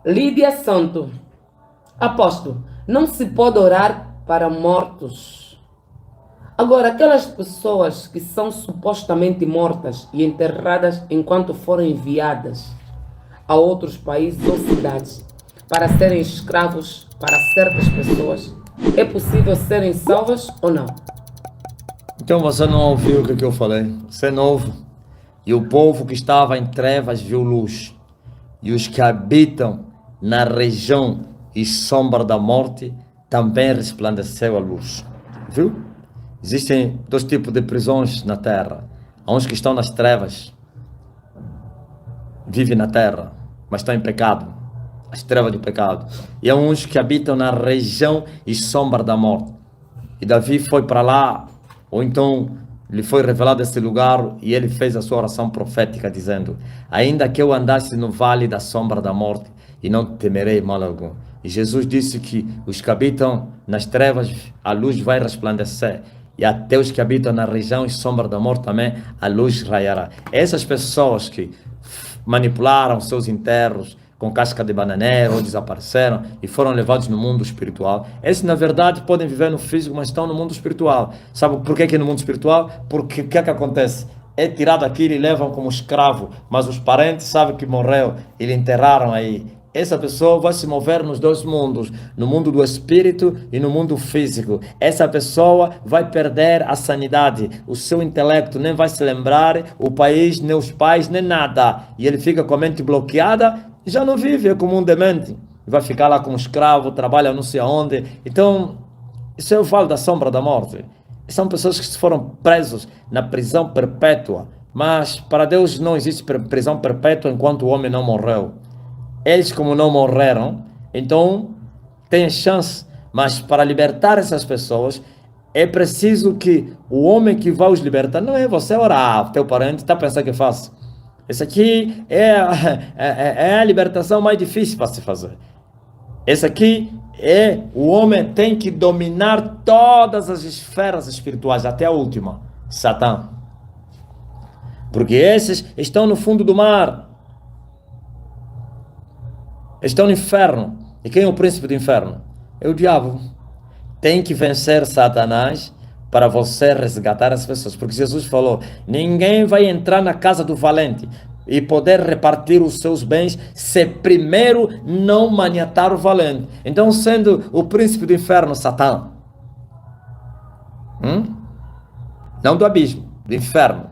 Lídia Santo. Apóstolo, não se pode orar para mortos. Agora, aquelas pessoas que são supostamente mortas e enterradas enquanto foram enviadas a outros países ou cidades para serem escravos para certas pessoas, é possível serem salvas ou não? Então você não ouviu o que eu falei. Você é novo. E o povo que estava em trevas viu luz. E os que habitam na região e sombra da morte também resplandeceu a luz. Viu? Existem dois tipos de prisões na terra. Há uns que estão nas trevas, vivem na terra, mas estão em pecado, as trevas do pecado. E há uns que habitam na região e sombra da morte. E Davi foi para lá, ou então lhe foi revelado esse lugar, e ele fez a sua oração profética, dizendo: ainda que eu andasse no vale da sombra da morte, e não temerei mal algum. E Jesus disse que os que habitam nas trevas, a luz vai resplandecer. E até os que habitam na região e sombra da morte também, a luz raiará. Essas pessoas que manipularam seus enterros com casca de bananeira ou desapareceram e foram levados no mundo espiritual. Esses, na verdade, podem viver no físico, mas estão no mundo espiritual. Sabe por que é no mundo espiritual? Porque o que é que acontece? É tirado aquilo e levam como escravo, mas os parentes sabem que morreu e lhe enterraram aí. Essa pessoa vai se mover nos dois mundos, no mundo do espírito e no mundo físico. Essa pessoa vai perder a sanidade, o seu intelecto nem vai se lembrar, o país, nem os pais, nem nada. E ele fica com a mente bloqueada e já não vive, é como um demente. Vai ficar lá como escravo, trabalha não sei aonde. Então, isso é o vale da sombra da morte. São pessoas que foram presos na prisão perpétua. Mas para Deus não existe prisão perpétua enquanto o homem não morreu. Eles, como não morreram, então têm chance. Mas para libertar essas pessoas, é preciso que o homem que vai os libertar não é você orar, teu parente está pensando que é fácil. Esse aqui é a libertação mais difícil para se fazer. Esse aqui o homem tem que dominar todas as esferas espirituais, até a última, Satã. Porque esses estão no fundo do mar. Estão no inferno. E quem é o príncipe do inferno? É o diabo. Tem que vencer Satanás para você resgatar as pessoas. Porque Jesus falou: ninguém vai entrar na casa do valente e poder repartir os seus bens se primeiro não maniatar o valente. Então, sendo o príncipe do inferno, Satã, não do abismo, do inferno.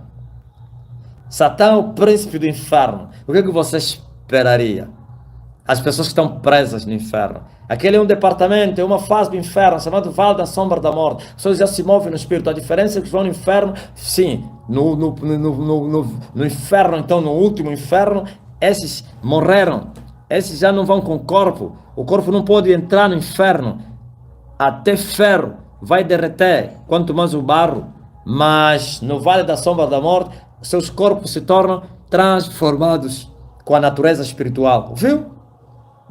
Satã é o príncipe do inferno. O que é que você esperaria? As pessoas que estão presas no inferno. Aquele é um departamento, é uma fase do inferno, chamado Vale da Sombra da Morte. As pessoas já se movem no espírito. A diferença é que vão no inferno, sim, no inferno, então no último inferno, esses morreram. Esses já não vão com o corpo. O corpo não pode entrar no inferno. Até ferro vai derreter, quanto mais o barro. Mas no Vale da Sombra da Morte, seus corpos se tornam transformados com a natureza espiritual. Viu?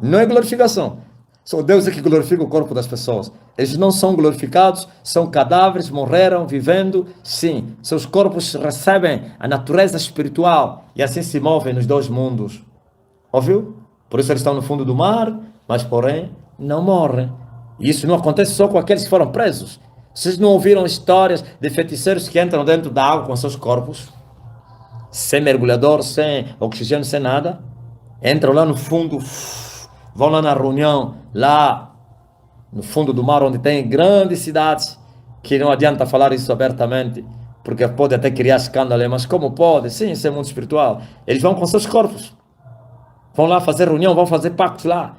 Não é glorificação. Só Deus é que glorifica o corpo das pessoas. Eles não são glorificados, são cadáveres, morreram, vivendo. Sim, seus corpos recebem a natureza espiritual e assim se movem nos dois mundos. Ouviu? Por isso eles estão no fundo do mar, mas porém não morrem. E isso não acontece só com aqueles que foram presos. Vocês não ouviram histórias de feiticeiros que entram dentro da água com seus corpos? Sem mergulhador, sem oxigênio, sem nada? Entram lá no fundo, vão lá na reunião, lá no fundo do mar, onde tem grandes cidades, que não adianta falar isso abertamente, porque pode até criar escândalo, mas como pode? Sim, isso é mundo espiritual. Eles vão com seus corpos, vão lá fazer reunião, vão fazer pactos lá,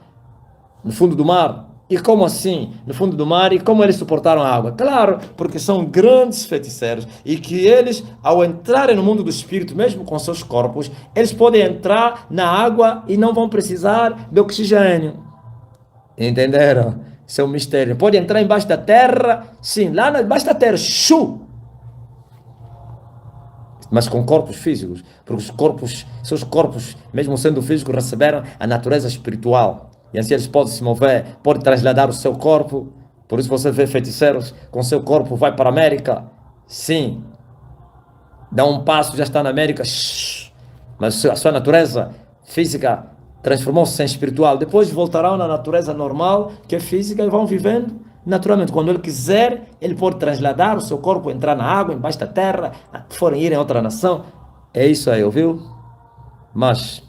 no fundo do mar. E como assim? No fundo do mar, e como eles suportaram a água? Claro, porque são grandes feiticeiros, e que eles, ao entrarem no mundo do espírito, mesmo com seus corpos, eles podem entrar na água e não vão precisar de oxigênio. Entenderam? Isso é um mistério. Pode entrar embaixo da terra, sim, lá embaixo da terra, mas com corpos físicos, porque seus corpos, mesmo sendo físicos, receberam a natureza espiritual. E assim eles podem se mover, podem trasladar o seu corpo. Por isso você vê feiticeiros com seu corpo, vai para a América. Sim. Dá um passo, já está na América. Mas a sua natureza física transformou-se em espiritual. Depois voltarão na natureza normal, que é física, e vão vivendo naturalmente. Quando ele quiser, ele pode transladar o seu corpo, entrar na água, embaixo da terra, forem ir em outra nação. É isso aí, ouviu? Mas